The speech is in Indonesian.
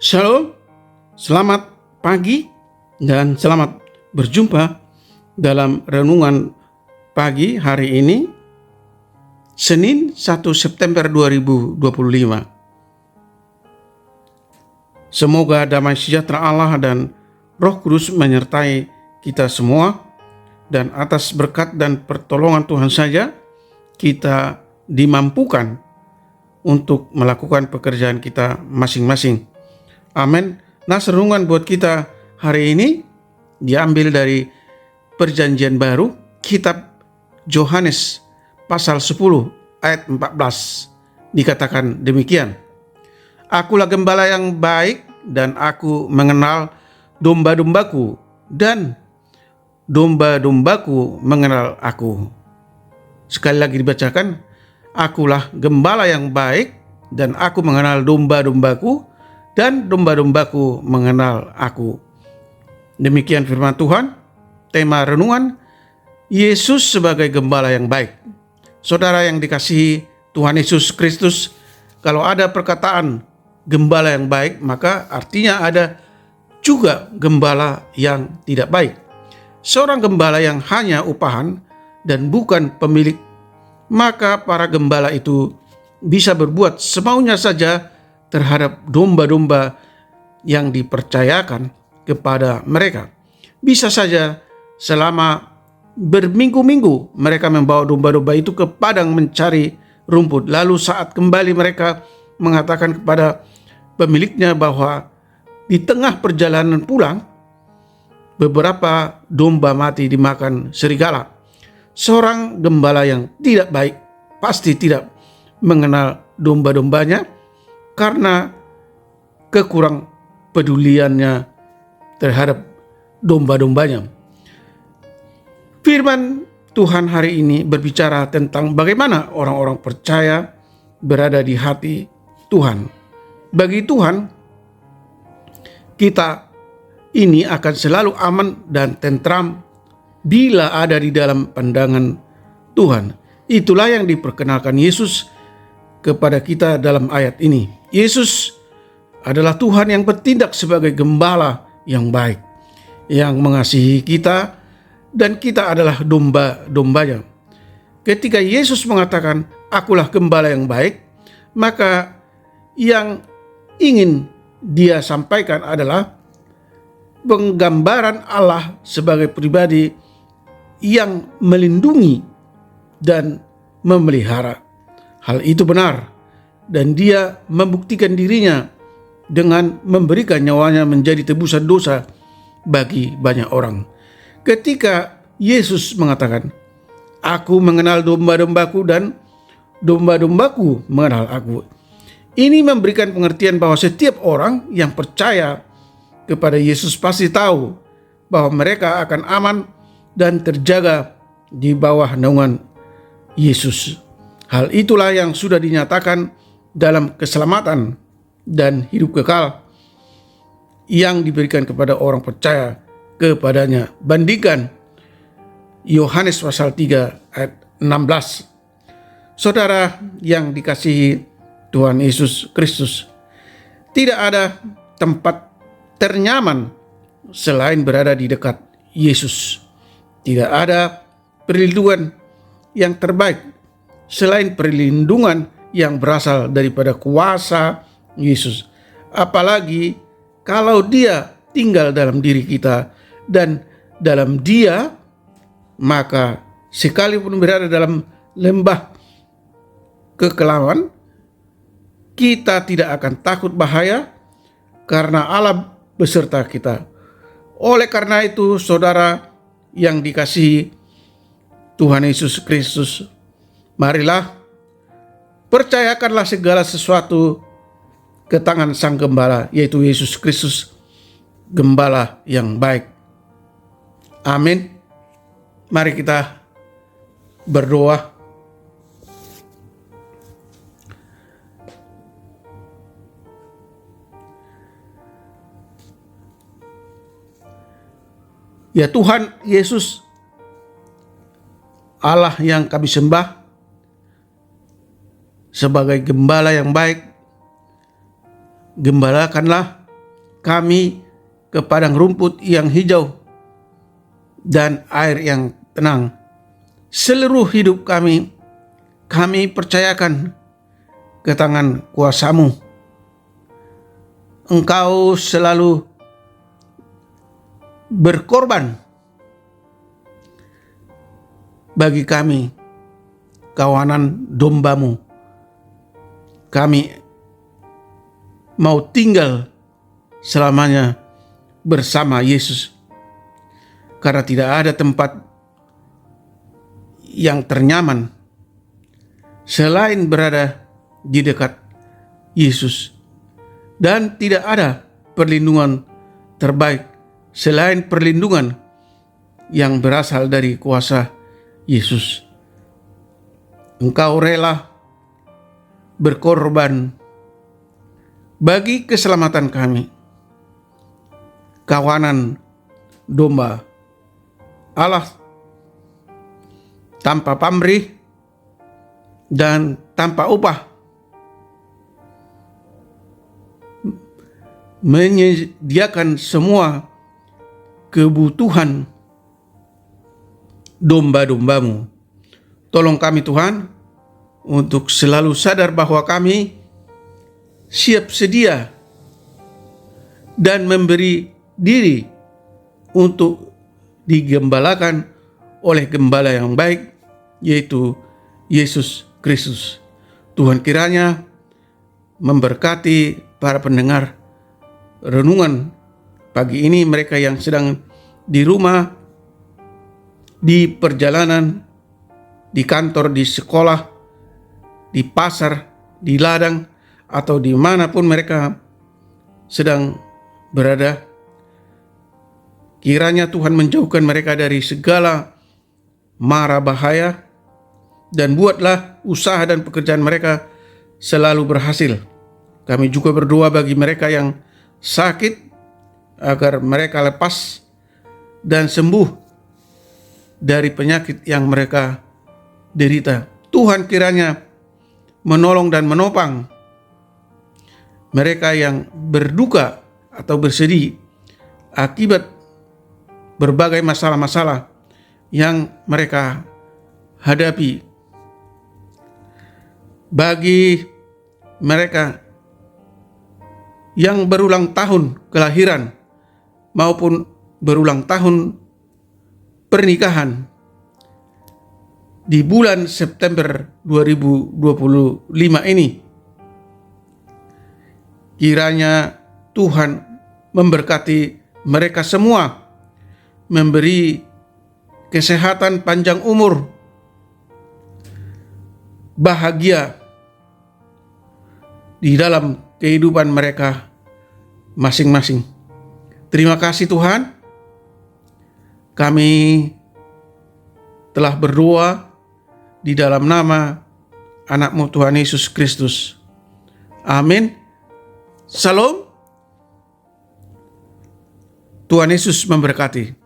Shalom, selamat pagi dan selamat berjumpa dalam renungan pagi hari ini, Senin 1 September 2025. Semoga damai sejahtera Allah dan Roh Kudus menyertai kita semua, dan atas berkat dan pertolongan Tuhan saja kita dimampukan untuk melakukan pekerjaan kita masing-masing. Amin. Nah, renungan buat kita hari ini diambil dari Perjanjian Baru, kitab Yohanes pasal 10 ayat 14. Dikatakan demikian. Akulah gembala yang baik dan aku mengenal domba-dombaku dan domba-dombaku mengenal aku. Sekali lagi dibacakan, akulah gembala yang baik dan aku mengenal domba-dombaku dan domba-dombaku mengenal aku. Demikian firman Tuhan. Tema renungan, Yesus sebagai gembala yang baik. Saudara yang dikasihi Tuhan Yesus Kristus, kalau ada perkataan gembala yang baik, maka artinya ada juga gembala yang tidak baik. Seorang gembala yang hanya upahan dan bukan pemilik, maka para gembala itu bisa berbuat semaunya saja terhadap domba-domba yang dipercayakan kepada mereka. Bisa saja selama berminggu-minggu mereka membawa domba-domba itu ke padang mencari rumput. Lalu saat kembali mereka mengatakan kepada pemiliknya bahwa di tengah perjalanan pulang beberapa domba mati dimakan serigala. Seorang gembala yang tidak baik pasti tidak mengenal domba-dombanya karena kekurang peduliannya terhadap domba-dombanya. Firman Tuhan hari ini berbicara tentang bagaimana orang-orang percaya berada di hati Tuhan. Bagi Tuhan, kita ini akan selalu aman dan tentram bila ada di dalam pandangan Tuhan. Itulah yang diperkenalkan Yesus kepada kita dalam ayat ini. Yesus adalah Tuhan yang bertindak sebagai gembala yang baik, yang mengasihi kita, dan kita adalah domba-dombanya. Ketika Yesus mengatakan, akulah gembala yang baik, maka yang ingin dia sampaikan adalah penggambaran Allah sebagai pribadi yang melindungi dan memelihara. Hal itu benar, dan dia membuktikan dirinya dengan memberikan nyawanya menjadi tebusan dosa bagi banyak orang. Ketika Yesus mengatakan, aku mengenal domba-dombaku dan domba-dombaku mengenal aku. Ini memberikan pengertian bahwa setiap orang yang percaya kepada Yesus pasti tahu bahwa mereka akan aman dan terjaga di bawah naungan Yesus. Hal itulah yang sudah dinyatakan dalam keselamatan dan hidup kekal yang diberikan kepada orang percaya kepadanya. Bandingkan Yohanes pasal 3 ayat 16. Saudara yang dikasihi Tuhan Yesus Kristus, tidak ada tempat ternyaman selain berada di dekat Yesus. Tidak ada perlindungan yang terbaik selain perlindungan yang berasal daripada kuasa Yesus. Apalagi kalau dia tinggal dalam diri kita dan dalam dia, maka sekalipun berada dalam lembah kekelaman, kita tidak akan takut bahaya karena Allah beserta kita. Oleh karena itu, saudara yang dikasihi Tuhan Yesus Kristus, marilah percayakanlah segala sesuatu ke tangan Sang Gembala, yaitu Yesus Kristus, gembala yang baik. Amin. Mari kita berdoa. Ya Tuhan Yesus, Allah yang kami sembah sebagai gembala yang baik, gembalakanlah kami ke padang rumput yang hijau dan air yang tenang. Seluruh hidup kami percayakan ke tangan kuasa-Mu. Engkau selalu berkorban bagi kami, kawanan domba-Mu. Kami mau tinggal selamanya bersama Yesus, karena tidak ada tempat yang ternyaman selain berada di dekat Yesus, dan tidak ada perlindungan terbaik selain perlindungan yang berasal dari kuasa Yesus. Engkau rela berkorban bagi keselamatan kami, kawanan domba Allah, tanpa pamrih dan tanpa upah, menyediakan semua kebutuhan domba-domba-Mu. Tolong kami Tuhan untuk selalu sadar bahwa kami siap sedia dan memberi diri untuk digembalakan oleh gembala yang baik, yaitu Yesus Kristus. Tuhan kiranya memberkati para pendengar renungan pagi ini, mereka yang sedang di rumah, di perjalanan, di kantor, di sekolah, di pasar, di ladang, atau dimanapun mereka sedang berada. Kiranya Tuhan menjauhkan mereka dari segala mara bahaya, dan buatlah usaha dan pekerjaan mereka selalu berhasil. Kami juga berdoa bagi mereka yang sakit, agar mereka lepas dan sembuh dari penyakit yang mereka derita. Tuhan kiranya menolong dan menopang mereka yang berduka atau bersedih akibat berbagai masalah-masalah yang mereka hadapi. Bagi mereka yang berulang tahun kelahiran maupun berulang tahun pernikahan di bulan September 2025 ini, kiranya Tuhan memberkati mereka semua, memberi kesehatan, panjang umur, bahagia di dalam kehidupan mereka masing-masing. Terima kasih Tuhan, kami telah berdoa di dalam nama anak-Mu Tuhan Yesus Kristus. Amin. Salam. Tuhan Yesus memberkati.